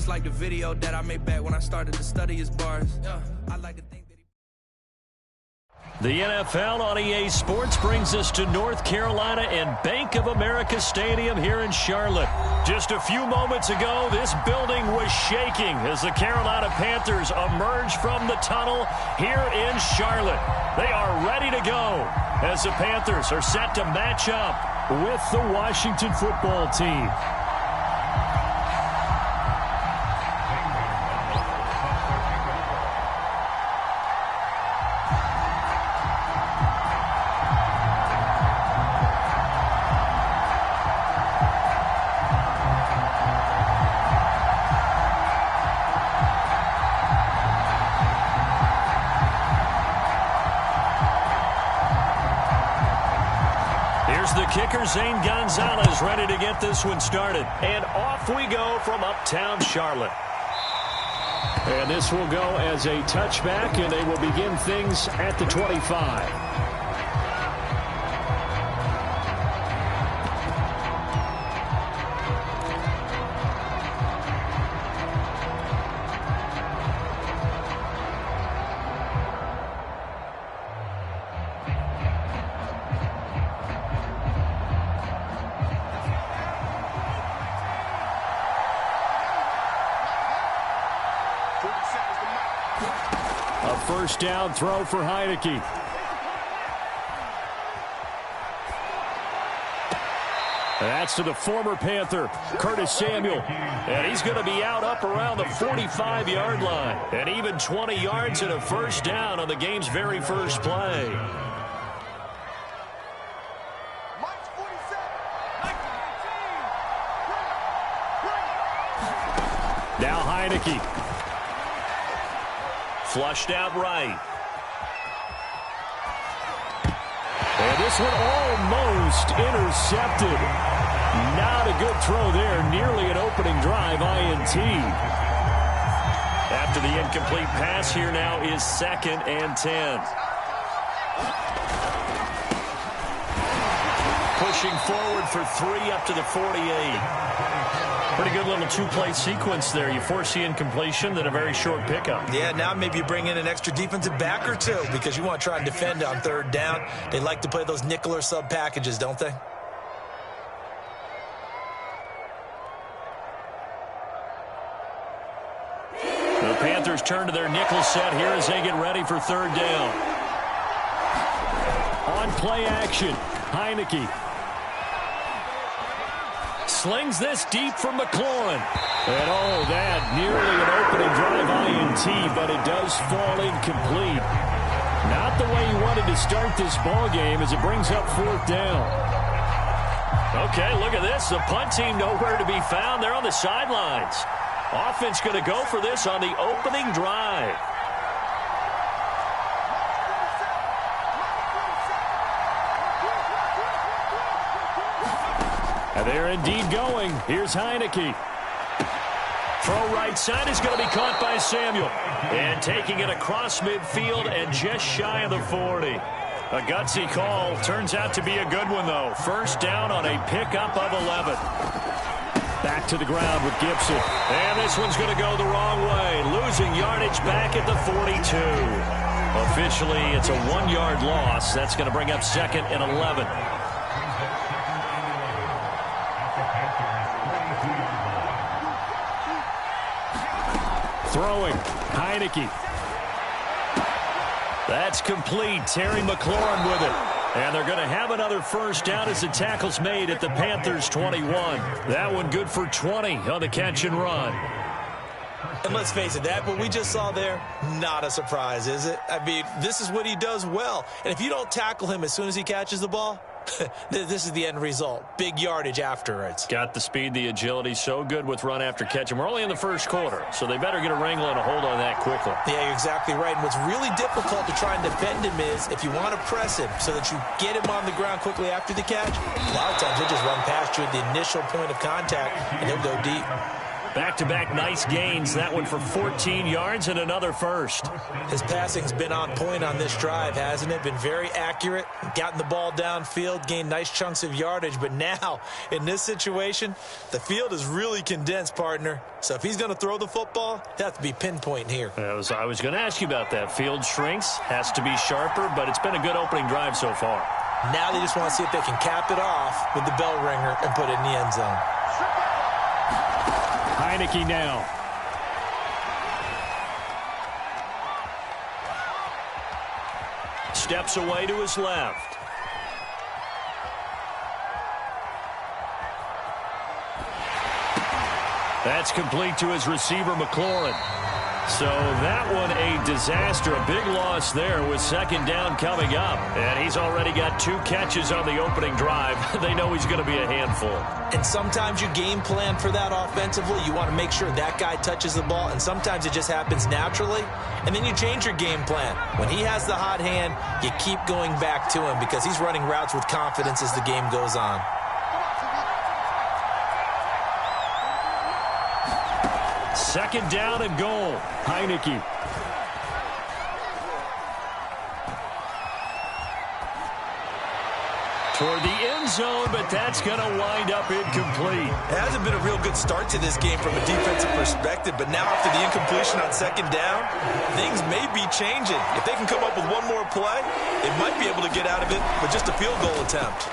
like the video that I made back when I started to study his bars. I like to think that the NFL on EA Sports brings us to North Carolina and Bank of America Stadium here in Charlotte. Just a few moments ago, this building was shaking as the Carolina Panthers emerged from the tunnel here in Charlotte. They are ready to go as the Panthers are set to match up with the Washington football team. Here's the kicker, Zane Gonzalez, ready to get this one started. And off we go from uptown Charlotte. And this will go as a touchback, and they will begin things at the 25. A first down throw for Heineke. That's to the former Panther, Curtis Samuel. And he's going to be out up around the 45-yard line. And even 20 yards and a first down on the game's very first play. Now Heineke. Flushed out right. And this one almost intercepted. Not a good throw there. Nearly an opening drive INT. After the incomplete pass, here now is 2nd and 10. Pushing forward for 3 up to the 48. Pretty good little two-play sequence there. You force the incompletion, then a very short pickup. Yeah, now maybe you bring in an extra defensive back or two because you want to try and defend on 3rd down. They like to play those nickel or sub packages, don't they? The Panthers turn to their nickel set here as they get ready for 3rd down. On play action, Heineke. Slings this deep from McLaurin. And oh, that nearly an opening drive INT, but it does fall incomplete. Not the way he wanted to start this ball game as it brings up 4th down. Okay, look at this. The punt team nowhere to be found. They're on the sidelines. Offense going to go for this on the opening drive. And they're indeed going. Here's Heineke. Throw right side is going to be caught by Samuel. And taking it across midfield and just shy of the 40. A gutsy call. Turns out to be a good one, though. First down on a pickup of 11. Back to the ground with Gibson. And this one's going to go the wrong way. Losing yardage back at the 42. Officially, it's a 1-yard loss. That's going to bring up 2nd and 11. Throwing, Heineke. That's complete. Terry McLaurin with it. And they're going to have another first down as the tackle's made at the Panthers 21. That one good for 20 on the catch and run. And let's face it, that what we just saw there, not a surprise, is it? I mean, this is what he does well. And if you don't tackle him as soon as he catches the ball, this is the end result. Big yardage afterwards. Got the speed, the agility, so good with run after catch. And we're only in the first quarter, so they better get a wrangle and a hold on that quickly. Yeah, you're exactly right. And what's really difficult to try and defend him is if you want to press him so that you get him on the ground quickly after the catch, a lot of times he'll just run past you at the initial point of contact, and he'll go deep. Back-to-back nice gains. That one for 14 yards and another first. His passing's been on point on this drive, hasn't it? Been very accurate, gotten the ball downfield, gained nice chunks of yardage. But now, in this situation, the field is really condensed, partner. So if he's going to throw the football, it has to be pinpoint here. I was going to ask you about that. Field shrinks, has to be sharper, but it's been a good opening drive so far. Now they just want to see if they can cap it off with the bell ringer and put it in the end zone. Heineke now. Steps away to his left. That's complete to his receiver, McLaurin. So that one a disaster, a big loss there with second down coming up. And he's already got 2 catches on the opening drive. They know he's going to be a handful. And sometimes you game plan for that offensively. You want to make sure that guy touches the ball, and sometimes it just happens naturally. And then you change your game plan. When he has the hot hand, you keep going back to him because he's running routes with confidence as the game goes on. Second down and goal. Heineke. Toward the end zone, but that's going to wind up incomplete. It hasn't been a real good start to this game from a defensive perspective, but now after the incompletion on second down, things may be changing. If they can come up with one more play, they might be able to get out of it with just a field goal attempt.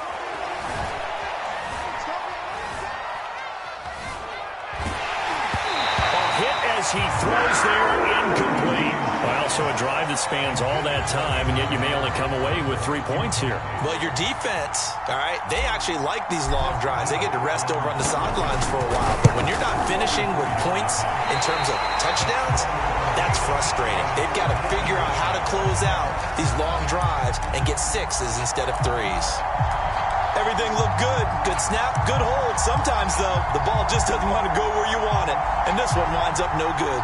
He throws there, incomplete. Well, so a drive that spans all that time, and yet you may only come away with 3 points here. Well, your defense, all right, they actually like these long drives. They get to rest over on the sidelines for a while. But when you're not finishing with points in terms of touchdowns, that's frustrating. They've got to figure out how to close out these long drives and get 6s instead of 3s. Everything looked good. Good snap, good hold. Sometimes, though, the ball just doesn't want to go where you want it. And this one winds up no good.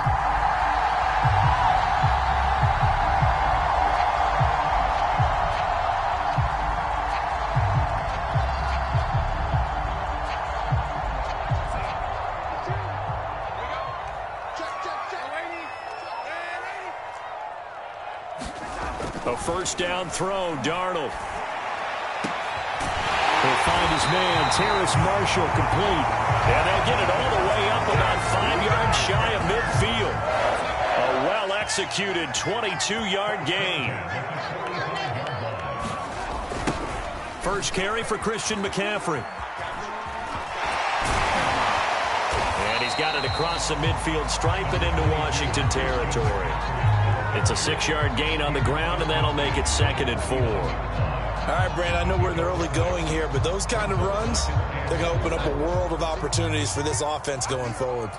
A first down throw, Darnold. He'll find his man, Terrace Marshall, complete. And they'll get it all the way up about 5 yards shy of midfield. A well-executed 22-yard gain. First carry for Christian McCaffrey. And he's got it across the midfield stripe and into Washington territory. It's a 6-yard gain on the ground, and that'll make it 2nd and 4. All right, Brand, I know we're in the early going here, but those kind of runs, they're going to open up a world of opportunities for this offense going forward.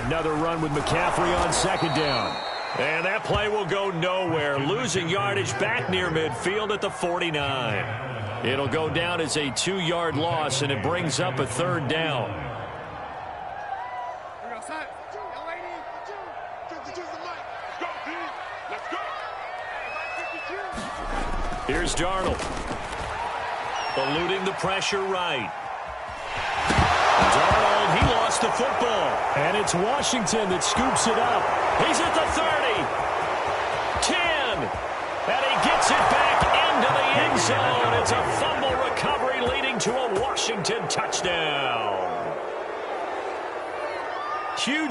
Another run with McCaffrey on second down. And that play will go nowhere. Losing yardage back near midfield at the 49. It'll go down as a 2-yard loss, and it brings up a 3rd down. Here's Darnold. Eluding the pressure right. Darnold, he lost the football. And it's Washington that scoops it up. He's at the 30. 10. And he gets it back into the end zone. It's a fumble recovery leading to a Washington touchdown.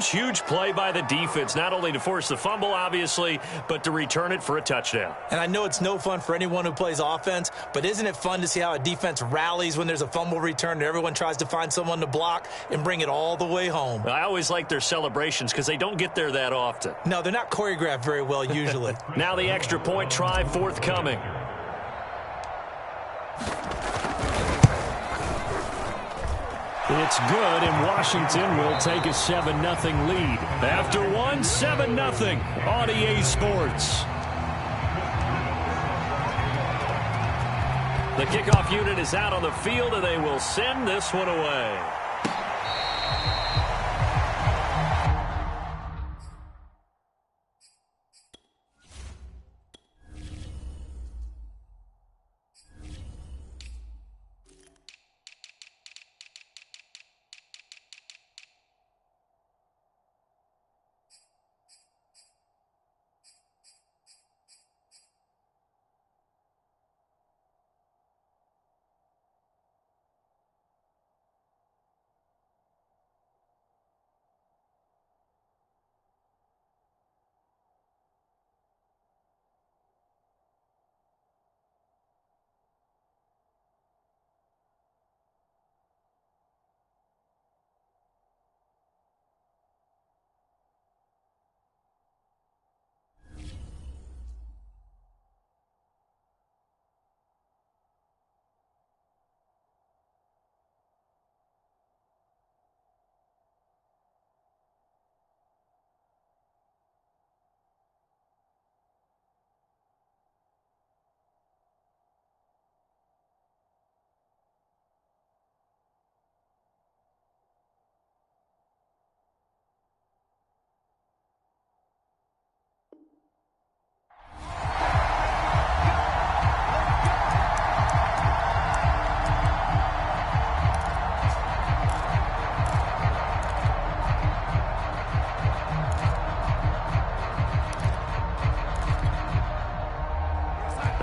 Huge play by the defense, not only to force the fumble, obviously, but to return it for a touchdown. And I know it's no fun for anyone who plays offense, but isn't it fun to see how a defense rallies when there's a fumble return and everyone tries to find someone to block and bring it all the way home? I always like their celebrations because they don't get there that often. No, they're not choreographed very well usually. Now the extra point try forthcoming. It's good, and Washington will take a 7-0 lead. After one, 7-0 on EA Sports. The kickoff unit is out on the field, and they will send this one away.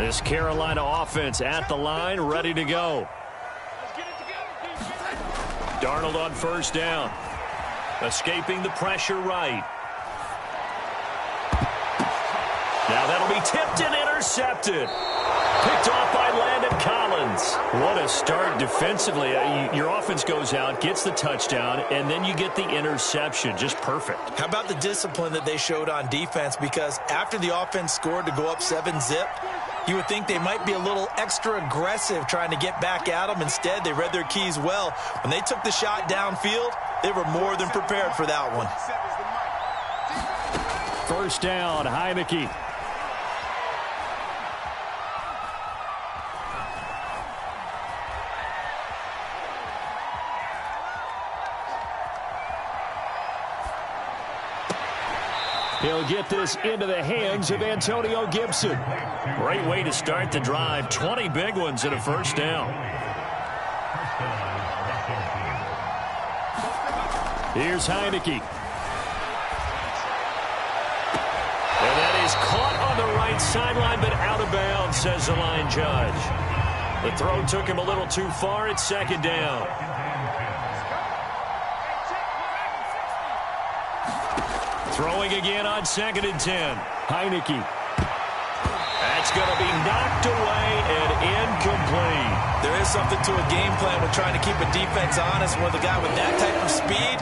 This Carolina offense at the line, ready to go. Darnold on first down. Escaping the pressure right. Now that'll be tipped and intercepted. Picked off by Landon Collins. What a start defensively. Your offense goes out, gets the touchdown, and then you get the interception. Just perfect. How about the discipline that they showed on defense? Because after the offense scored to go up 7-zip, you would think they might be a little extra aggressive trying to get back at them. Instead, they read their keys well. When they took the shot downfield, they were more than prepared for that one. First down, Heineke. He'll get this into the hands of Antonio Gibson. Great way to start the drive. 20 big ones and a first down. Here's Heineke. And that is caught on the right sideline, but out of bounds, says the line judge. The throw took him a little too far. It's second down. Throwing again on 2nd and 10. Heineke. That's going to be knocked away and incomplete. There is something to a game plan with trying to keep a defense honest. With a guy with that type of speed,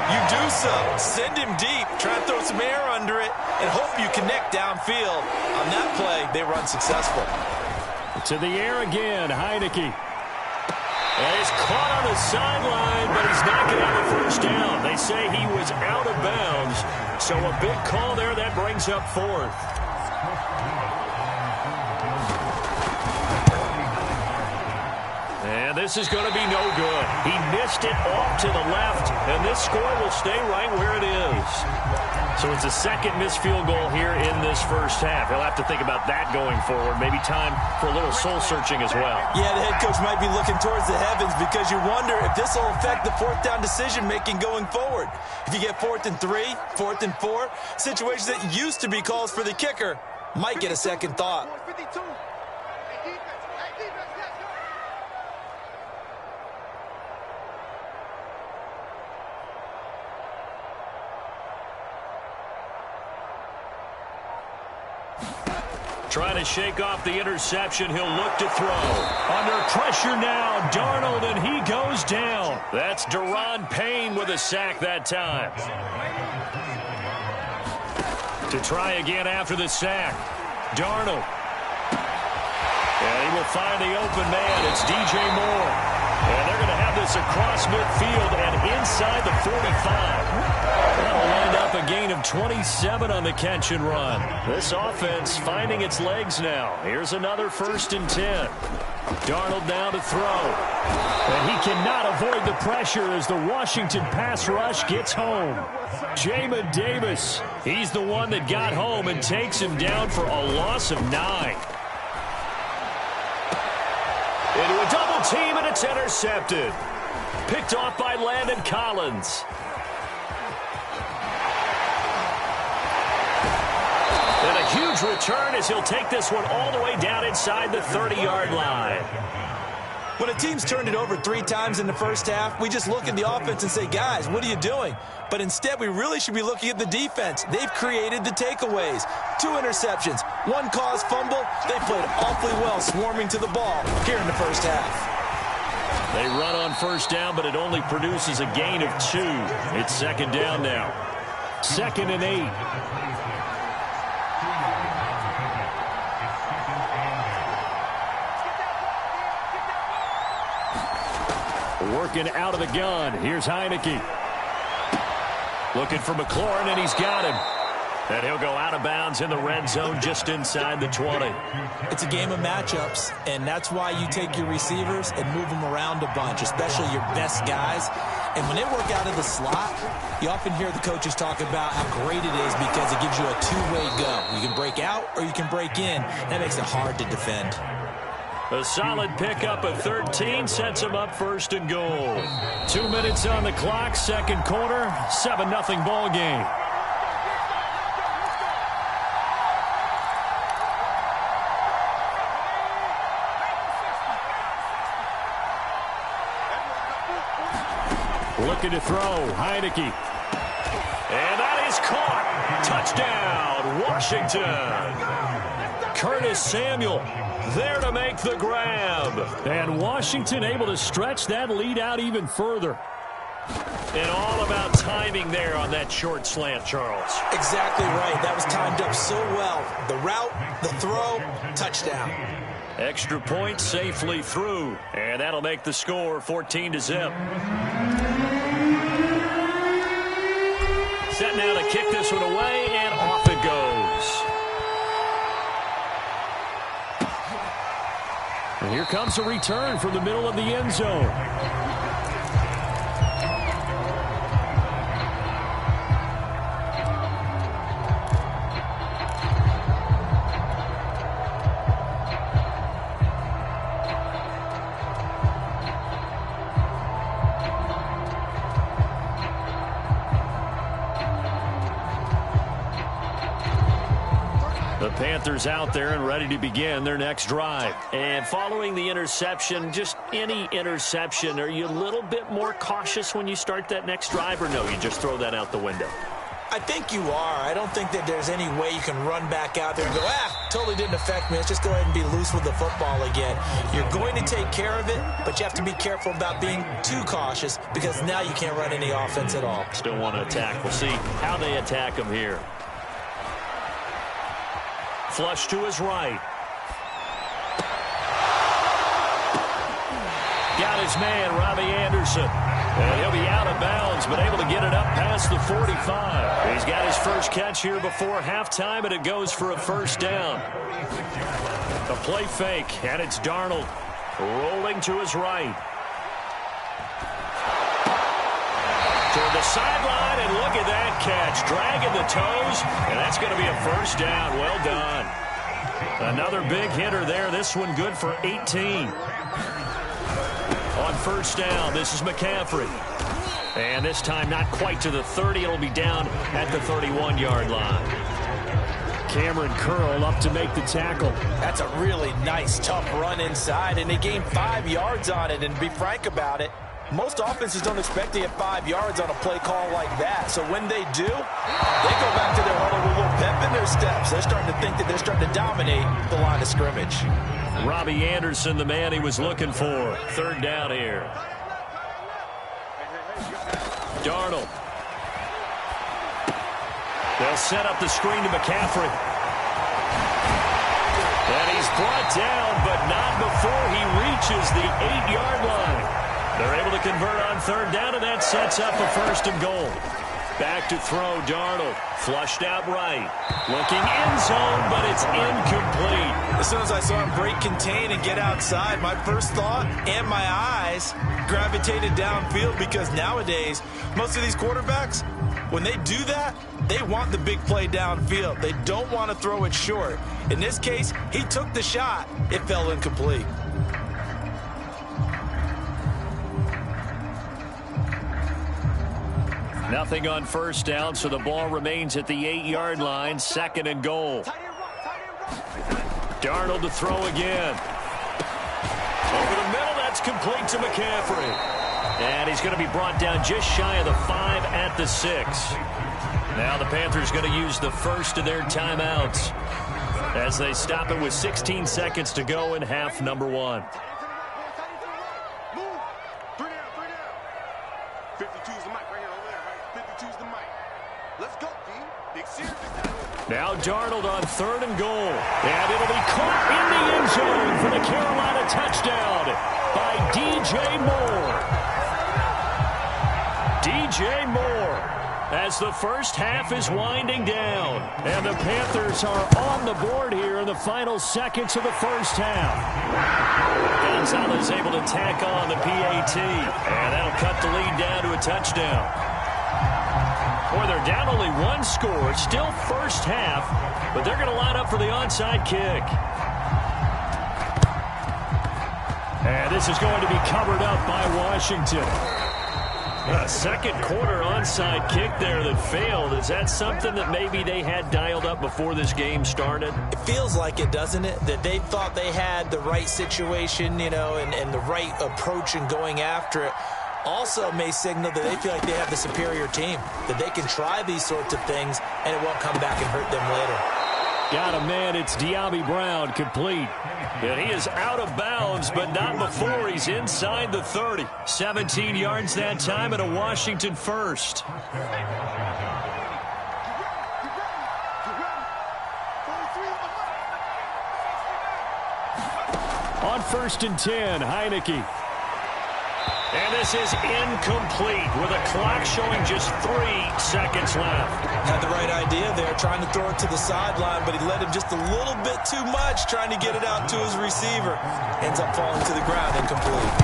you do so. Send him deep. Try to throw some air under it and hope you connect downfield. On that play, they run successful. To the air again, Heineke. And he's caught on the sideline, but he's not going to have a first down. They say he was out of bounds, so a big call there. That brings up 4th. And this is going to be no good. He missed it off to the left, and this score will stay right where it is. So it's a second missed field goal here in this first half. He'll have to think about that going forward. Maybe time for a little soul-searching as well. Yeah, the head coach might be looking towards the heavens because you wonder if this will affect the 4th down decision-making going forward. If you get 4th and 3, 4th and 4, situations that used to be calls for the kicker might get a second thought. Trying to shake off the interception. He'll look to throw. Under pressure now, Darnold, and he goes down. That's Deron Payne with a sack that time. To try again after the sack. Darnold. And he will find the open man. It's DJ Moore. And they're going to have this across midfield and inside the 45. That'll wind up a gain of 27 on the catch and run. This offense finding its legs now. Here's another 1st and 10. Darnold now to throw. And he cannot avoid the pressure as the Washington pass rush gets home. Jamin Davis, he's the one that got home and takes him down for a loss of 9. Into a double team, and it's intercepted. Picked off by Landon Collins. And a huge return as he'll take this one all the way down inside the 30-yard line. When a team's turned it over 3 times in the first half, we just look at the offense and say, guys, what are you doing? But instead, we really should be looking at the defense. They've created the takeaways. 2 interceptions, 1 caused fumble. They played awfully well swarming to the ball here in the first half. They run on first down, but it only produces a gain of 2. It's second down now. 2nd and 8. Working out of the gun. Here's Heineke. Looking for McLaurin, and he's got him. And he'll go out of bounds in the red zone just inside the 20. It's a game of matchups, and that's why you take your receivers and move them around a bunch, especially your best guys. And when they work out of the slot, you often hear the coaches talk about how great it is because it gives you a two-way go. You can break out or you can break in. That makes it hard to defend. A solid pickup of 13 sets him up 1st and goal. 2 minutes on the clock, second quarter, 7-0 ball game. Looking to throw. Heineke. And that is caught. Touchdown, Washington. Curtis Samuel there to make the grab. And Washington able to stretch that lead out even further. And all about timing there on that short slant, Charles. Exactly right. That was timed up so well. The route, the throw, touchdown. Extra point safely through. And that'll make the score 14-0. Set now to kick this one away, and off it goes. And here comes a return from the middle of the end zone. The Panthers out there and ready to begin their next drive. And following the interception, just any interception, are you a little bit more cautious when you start that next drive, or no, you just throw that out the window? I think you are. I don't think that there's any way you can run back out there and go, totally didn't affect me. Let's just go ahead and be loose with the football again. You're going to take care of it, but you have to be careful about being too cautious because now you can't run any offense at all. Still want to attack. We'll see how they attack him here. Flush to his right. Got his man, Robbie Anderson. And he'll be out of bounds, but able to get it up past the 45. He's got his first catch here before halftime, and it goes for a first down. A play fake, and it's Darnold rolling to his right. Toward the sideline, and look at that catch. Dragging the toes, and that's going to be a first down. Well done. Another big hitter there. This one good for 18. On first down, this is McCaffrey. And this time not quite to the 30. It'll be down at the 31-yard line. Cameron Curl up to make the tackle. That's a really nice, tough run inside, and they gained 5 yards on it. And to be frank about it, most offenses don't expect to get 5 yards on a play call like that. So when they do, they go back to their huddle with a little pep in their steps. They're starting to think that they're starting to dominate the line of scrimmage. Robbie Anderson, the man he was looking for. Third down here. Darnold. They'll set up the screen to McCaffrey. And he's brought down, but not before he reaches the 8-yard line. They're able to convert on third down, and that sets up a first and goal. Back to throw, Darnold. Flushed out right. Looking end zone, but it's incomplete. As soon as I saw him break contain and get outside, my first thought and my eyes gravitated downfield, because nowadays, most of these quarterbacks, when they do that, they want the big play downfield. They don't want to throw it short. In this case, he took the shot. It fell incomplete. Nothing on first down, so the ball remains at the 8-yard line. Second and goal. Darnold to throw again. Over the middle, that's complete to McCaffrey. And he's going to be brought down just shy of the 5 at the 6. Now the Panthers going to use the first of their timeouts as they stop it with 16 seconds to go in half number 1. Now Darnold on third and goal. And it'll be caught in the end zone for the Carolina touchdown by DJ Moore. DJ Moore as the first half is winding down. And the Panthers are on the board here in the final seconds of the first half. Gonzalez able to tack on the PAT. And that'll cut the lead down to a touchdown. Boy, they're down only one score. Still first half, but they're going to line up for the onside kick. And this is going to be covered up by Washington. A second quarter onside kick there that failed. Is that something that maybe they had dialed up before this game started? It feels like it, doesn't it? That they thought they had the right situation, you know, and the right approach in going after it. also may signal that they feel like they have the superior team, that they can try these sorts of things and it won't come back and hurt them later. Got a man. It's De'Ami Brown, complete. And he is out of bounds, but not before he's inside the 30. 17 yards that time and a Washington first. On 1st and 10, Heineke. And this is incomplete with a clock showing just 3 seconds left. Had the right idea there, trying to throw it to the sideline, but he led him just a little bit too much, trying to get it out to his receiver. Ends up falling to the ground, incomplete.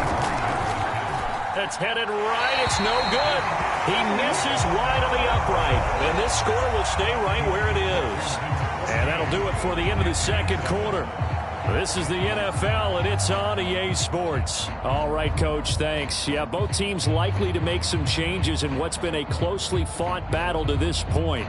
It's headed right. It's no good. He misses wide of the upright. And this score will stay right where it is. And that'll do it for the end of the second quarter. This is the NFL, and it's on EA Sports. All right, Coach, thanks. Yeah, both teams likely to make some changes in what's been a closely fought battle to this point.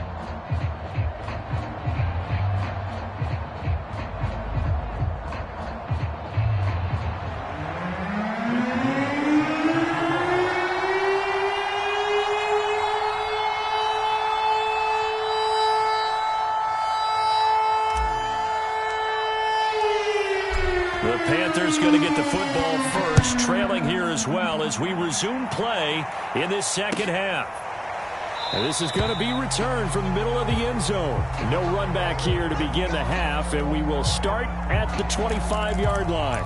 The Panthers going to get the football first, trailing here as well as we resume play in this second half. And this is going to be returned from the middle of the end zone. No run back here to begin the half, and we will start at the 25-yard line.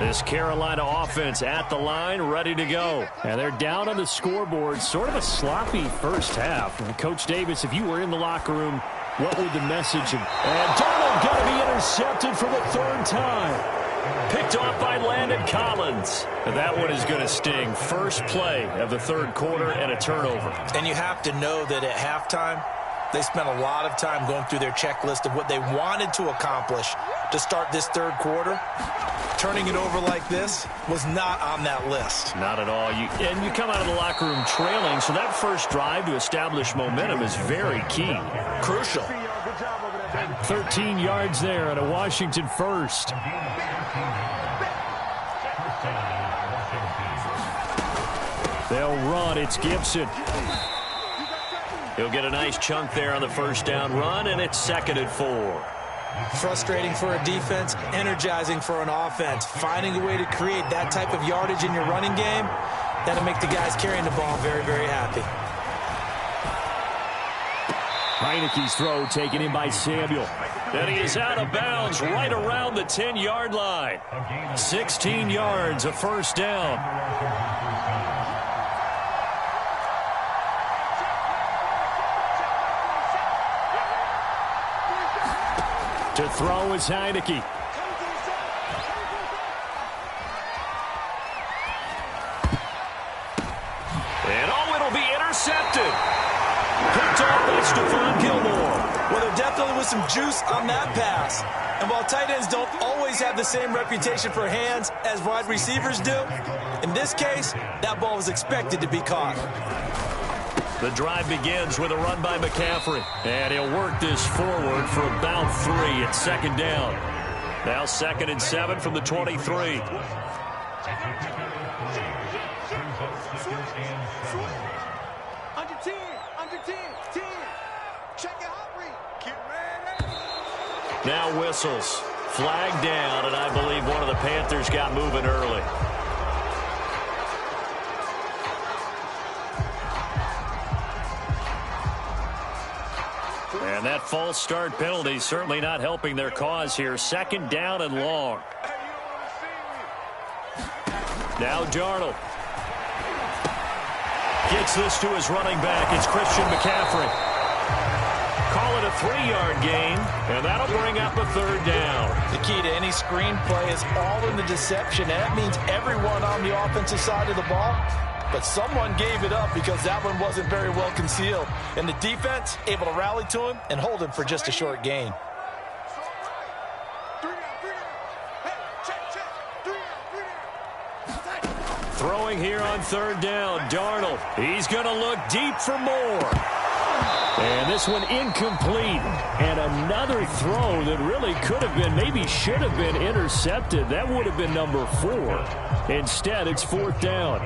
This Carolina offense at the line, ready to go. And they're down on the scoreboard. Sort of a sloppy first half. And Coach Davis, if you were in the locker room, what would the message have... And Darnold going to be intercepted for the 3rd time. Picked off by Landon Collins. And that one is going to sting. First play of the 3rd quarter and a turnover. And you have to know that at halftime, they spent a lot of time going through their checklist of what they wanted to accomplish to start this 3rd quarter. Turning it over like this was not on that list. Not at all. And you come out of the locker room trailing, so that first drive to establish momentum is very key. Crucial. 13 yards there and a Washington first. They'll run. It's Gibson. He'll get a nice chunk there on the first down run, and it's 2nd and 4. Frustrating for a defense, energizing for an offense. Finding a way to create that type of yardage in your running game, that'll make the guys carrying the ball very, very happy. Heineke's throw taken in by Samuel. And he is out of bounds right around the 10-yard line. 16 yards, a first down. To throw is Heineke. And it'll be intercepted. Picked off by Stephon Gilmore. Well, there definitely was some juice on that pass. And while tight ends don't always have the same reputation for hands as wide receivers do, in this case, that ball was expected to be caught. The drive begins with a run by McCaffrey. And he'll work this forward for about 3 at 2nd down. Now 2nd and 7 from the 23. Now whistles. Flag down, and I believe one of the Panthers got moving early. And that false start penalty certainly not helping their cause here. 2nd down and long. Now Darnold. Gets this to his running back. It's Christian McCaffrey. Call it a 3-yard gain, and that'll bring up a 3rd down. The key to any screenplay is all in the deception. And that means everyone on the offensive side of the ball. But someone gave it up because that one wasn't very well concealed. And the defense able to rally to him and hold him for just a short gain. Throwing here on 3rd down, Darnold. He's going to look deep for more. And this one incomplete. And another throw that really could have been, maybe should have been intercepted. That would have been number 4. Instead, it's 4th down.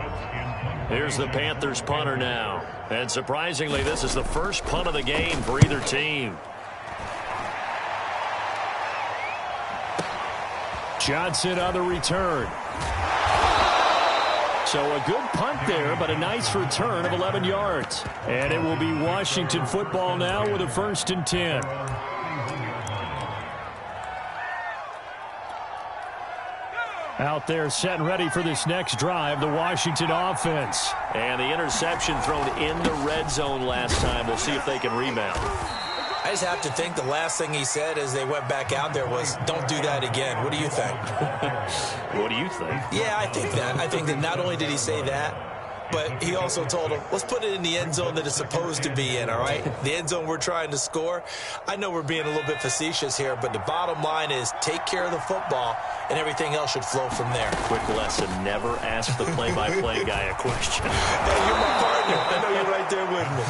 Here's the Panthers punter now. And surprisingly, this is the first punt of the game for either team. Johnson on the return. So a good punt there, but a nice return of 11 yards. And it will be Washington football now with a 1st and 10. Out there set and ready for this next drive, the Washington offense. And the interception thrown in the red zone last time. We'll see if they can rebound. I just have to think the last thing he said as they went back out there was, don't do that again. What do you think? What do you think? Yeah, I think that. I think that not only did he say that, but he also told him, let's put it in the end zone that it's supposed to be in, all right? The end zone we're trying to score. I know we're being a little bit facetious here, but the bottom line is take care of the football, and everything else should flow from there. Quick lesson, never ask the play-by-play guy a question. Hey, you're my partner. I know you're right there with me.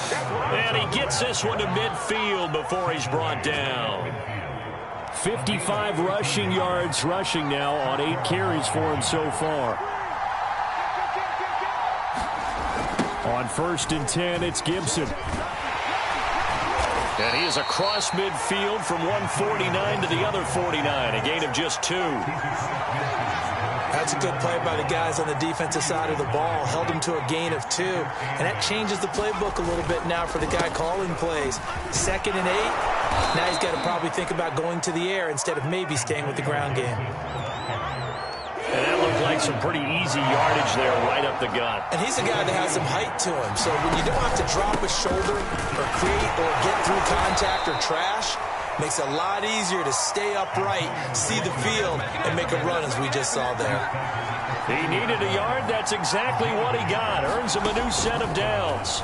And he gets this one to midfield before he's brought down. 55 rushing yards rushing now on 8 carries for him so far. On 1st and 10, it's Gibson. And he is across midfield from 149 to the other 49, a gain of just 2. That's a good play by the guys on the defensive side of the ball. Held him to a gain of 2. And that changes the playbook a little bit now for the guy calling plays. 2nd and 8. Now he's got to probably think about going to the air instead of maybe staying with the ground game. And that looked like some pretty easy yardage there right up the gut. And he's a guy that has some height to him. So when you don't have to drop a shoulder or create or get through contact or trash, makes it a lot easier to stay upright, see the field, and make a run as we just saw there. He needed a yard. That's exactly what he got. Earns him a new set of downs.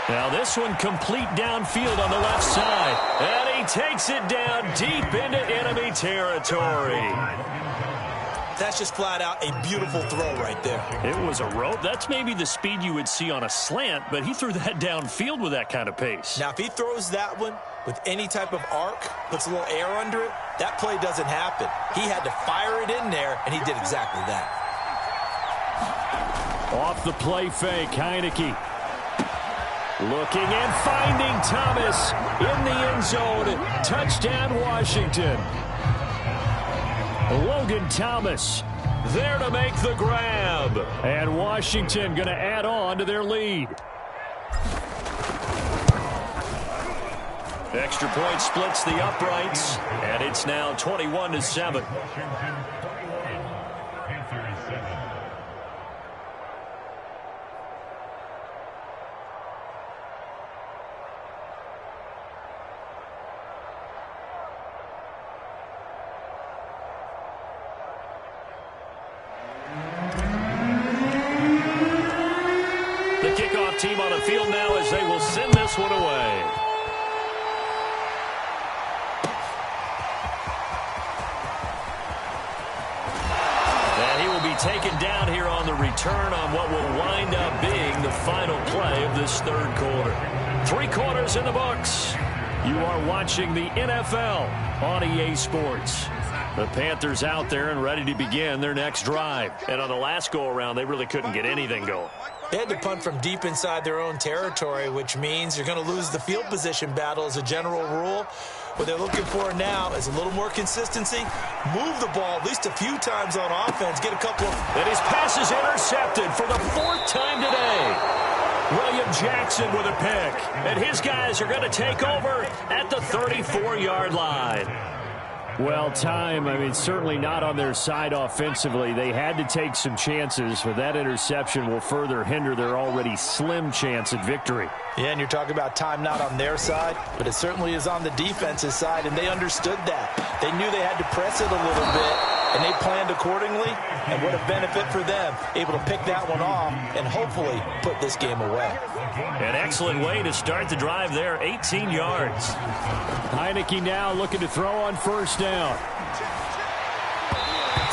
Now this one complete downfield on the left side. And he takes it down deep into enemy territory. That's just flat out a beautiful throw right there. It was a rope. That's maybe the speed you would see on a slant, but he threw that downfield with that kind of pace. Now if he throws that one with any type of arc, puts a little air under it, that play doesn't happen. He had to fire it in there, and he did exactly that. Off the play fake, Heineke. Looking and finding Thomas in the end zone. Touchdown, Washington. Logan Thomas there to make the grab. And Washington going to add on to their lead. Extra point splits the uprights, and it's now 21-7. The kickoff team on the field now as they will send this one away. And he will be taken down here on the return on what will wind up being the final play of this third quarter. 3 quarters in the books. You are watching the NFL on EA Sports. The Panthers out there and ready to begin their next drive. And on the last go-around, they really couldn't get anything going. They had to punt from deep inside their own territory, which means you're going to lose the field position battle as a general rule. What they're looking for now is a little more consistency. Move the ball at least a few times on offense. Get a couple of... And his pass is intercepted for the 4th time today. William Jackson with a pick. And his guys are going to take over at the 34-yard line. Well, certainly not on their side offensively. They had to take some chances, but that interception will further hinder their already slim chance at victory. Yeah, and you're talking about time not on their side, but it certainly is on the defensive side, and they understood that. They knew they had to press it a little bit, and they planned accordingly, and what a benefit for them, able to pick that one off and hopefully put this game away. An excellent way to start the drive there, 18 yards. Heineke now looking to throw on 1st down.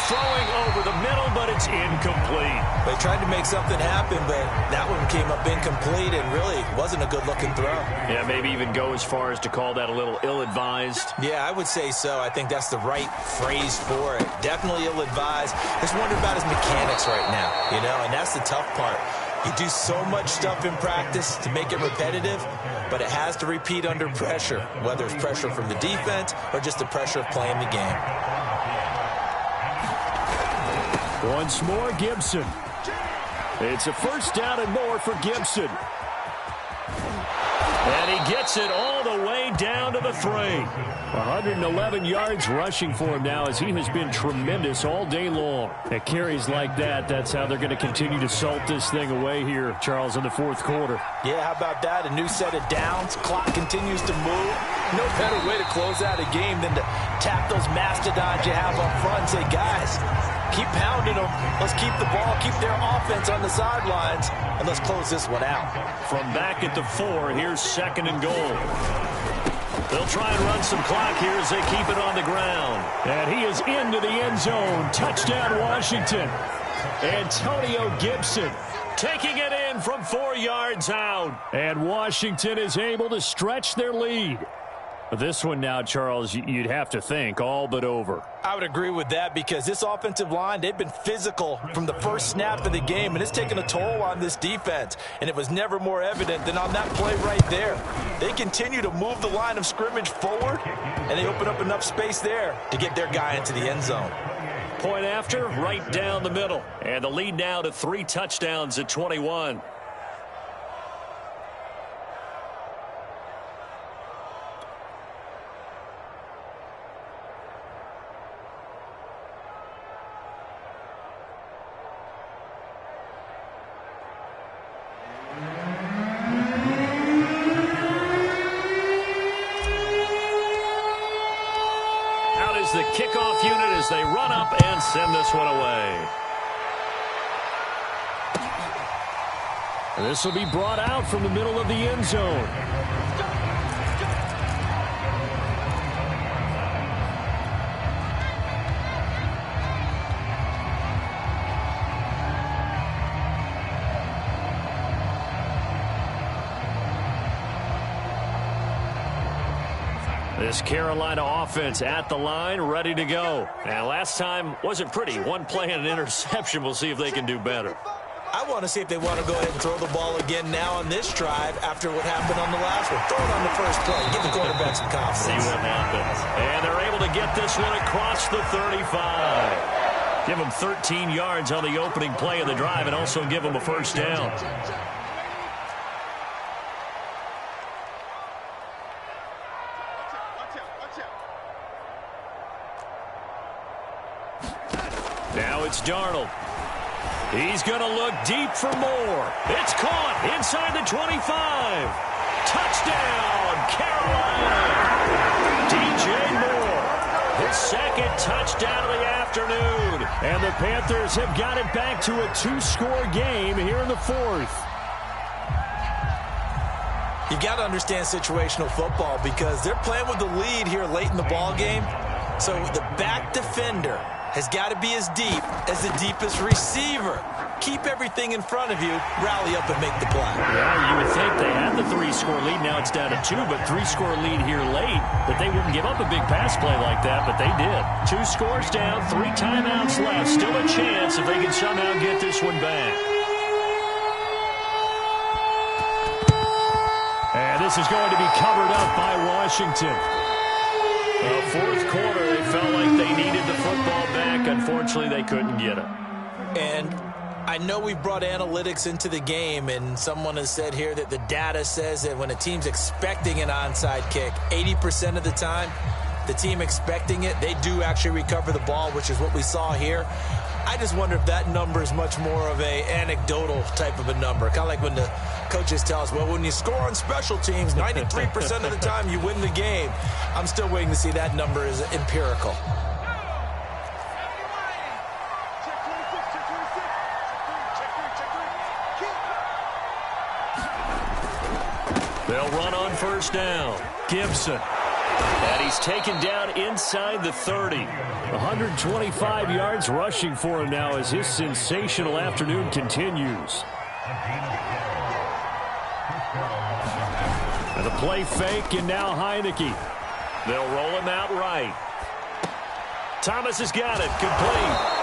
throwing over the middle, but it's incomplete. They tried to make something happen, but that one came up incomplete and really wasn't a good-looking throw. Yeah, maybe even go as far as to call that a little ill-advised. Yeah, I would say so. I think that's the right phrase for it. Definitely ill-advised. Just wonder about his mechanics right now, and that's the tough part. You do so much stuff in practice to make it repetitive, but it has to repeat under pressure, whether it's pressure from the defense or just the pressure of playing the game. Once more, Gibson. It's a first down and more for Gibson. And he gets it all the way down to the 3. 111 yards rushing for him now as he has been tremendous all day long. At carries like that, that's how they're going to continue to salt this thing away here, Charles, in the fourth quarter. Yeah, how about that? A new set of downs. Clock continues to move. No better way to close out a game than to tap those mastodons you have up front and say, guys, keep pounding them. Let's keep the ball, keep their offense on the sidelines, and let's close this one out. From back at the 4, here's 2nd and goal. They'll try and run some clock here as they keep it on the ground. And he is into the end zone. Touchdown, Washington. Antonio Gibson taking it in from 4 yards out. And Washington is able to stretch their lead. This one now, Charles, you'd have to think all but over. I would agree with that because this offensive line, they've been physical from the first snap of the game, and it's taken a toll on this defense. And it was never more evident than on that play right there. They continue to move the line of scrimmage forward, and they open up enough space there to get their guy into the end zone. Point after, right down the middle. And the lead now to 3 touchdowns at 21. The kickoff unit as they run up and send this one away. This will be brought out from the middle of the end zone. This Carolina offense at the line, ready to go. And last time wasn't pretty. One play and an interception. We'll see if they can do better. I want to see if they want to go ahead and throw the ball again now on this drive after what happened on the last one. Throw it on the first play. Give the quarterback some confidence. See what happens. And they're able to get this one across the 35. Give them 13 yards on the opening play of the drive and also give them a first down. Now it's Darnold. He's going to look deep for more. It's caught inside the 25. Touchdown, Carolina. DJ Moore, his 2nd touchdown of the afternoon. And the Panthers have got it back to a 2-score game here in the 4th. You've got to understand situational football because they're playing with the lead here late in the ball game. So the back defender has got to be as deep as the deepest receiver. Keep everything in front of you, rally up and make the play. Yeah, you would think they had the 3-score lead. Now it's down to 2, but 3-score lead here late, that they wouldn't give up a big pass play like that, but they did. 2 scores down, 3 timeouts left. Still a chance if they can somehow get this one back. And this is going to be covered up by Washington. Fourth quarter, they felt like they needed the football back. Unfortunately, they couldn't get it. And I know we brought analytics into the game, and someone has said here that the data says that when a team's expecting an onside kick, 80% of the time, the team expecting it, they do actually recover the ball, which is what we saw here. I just wonder if that number is much more of a anecdotal type of a number. Kind of like when the coaches tell us, well, when you score on special teams, 93% of the time you win the game. I'm still waiting to see that number is empirical. They'll run on first down. Gibson. And he's taken down inside the 30. 125 yards rushing for him now as his sensational afternoon continues. And the play fake, and now Heineke. They'll roll him out right. Thomas has got it. Complete.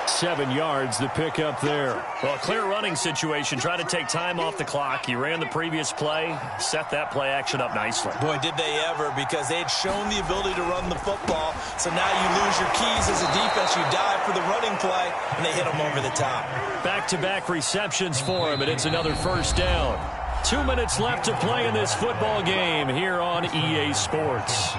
7 yards to pick up there. Well, clear running situation. Try to take time off the clock. He ran the previous play, set that play action up nicely. Boy, did they ever, because they had shown the ability to run the football. So now you lose your keys as a defense. You dive for the running play, and they hit him over the top. Back-to-back receptions for him, and it's another first down. 2 minutes left to play in this football game here on EA Sports.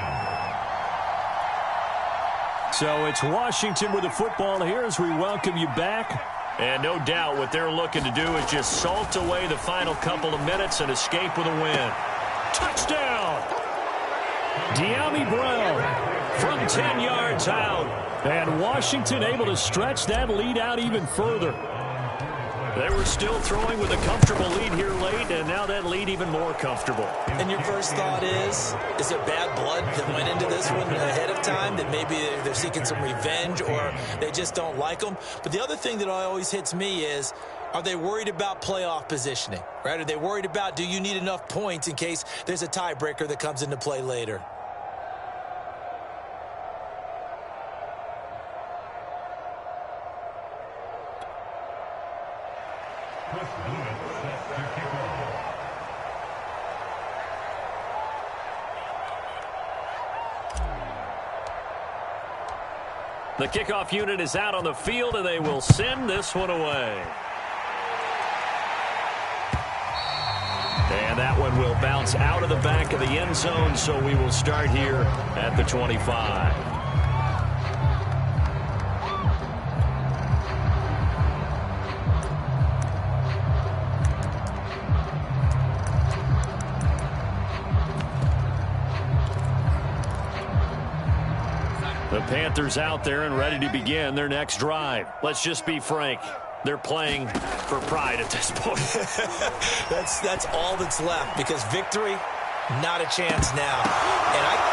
So it's Washington with the football here as we welcome you back. And no doubt what they're looking to do is just salt away the final couple of minutes and escape with a win. Touchdown! De'Ami Brown from 10 yards out. And Washington able to stretch that lead out even further. They were still throwing with a comfortable lead here late, and now that lead even more comfortable. And your first thought is there bad blood that went into this one ahead of time, that maybe they're seeking some revenge or they just don't like them? But the other thing that always hits me is, are they worried about playoff positioning, right? Are they worried about, do you need enough points in case there's a tiebreaker that comes into play later? The kickoff unit is out on the field, and they will send this one away. And that one will bounce out of the back of the end zone, so we will start here at the 25. The Panthers out there and ready to begin their next drive. Let's just be frank. They're playing for pride at this point. That's all that's left, because victory, not a chance now.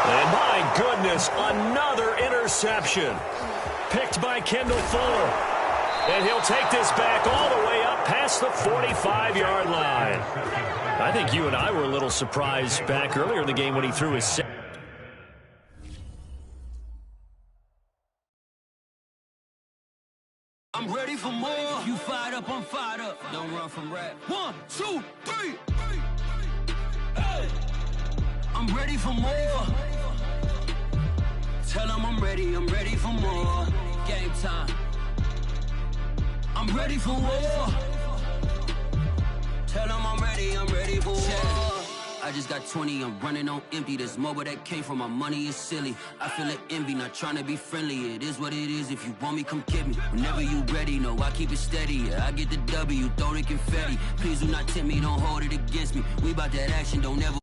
And my goodness, another interception. Picked by Kendall Fuller. And he'll take this back all the way up past the 45-yard line. I think you and I were a little surprised back earlier in the game when he threw his set. I'm ready for more. You fired up, I'm fired up. Don't run from rap. 1, 2, 3. Hey. I'm ready for more. Tell them I'm ready for more. Game time. I'm ready for war. Tell them I'm ready for war. I just got 20, I'm running on empty. This mobile that came from my money is silly. I feel it envy, not trying to be friendly. It is what it is, if you want me, come get me. Whenever you ready, no, I keep it steady. Yeah, I get the W, throw the confetti. Please do not tempt me, don't hold it against me. We bout that action, don't ever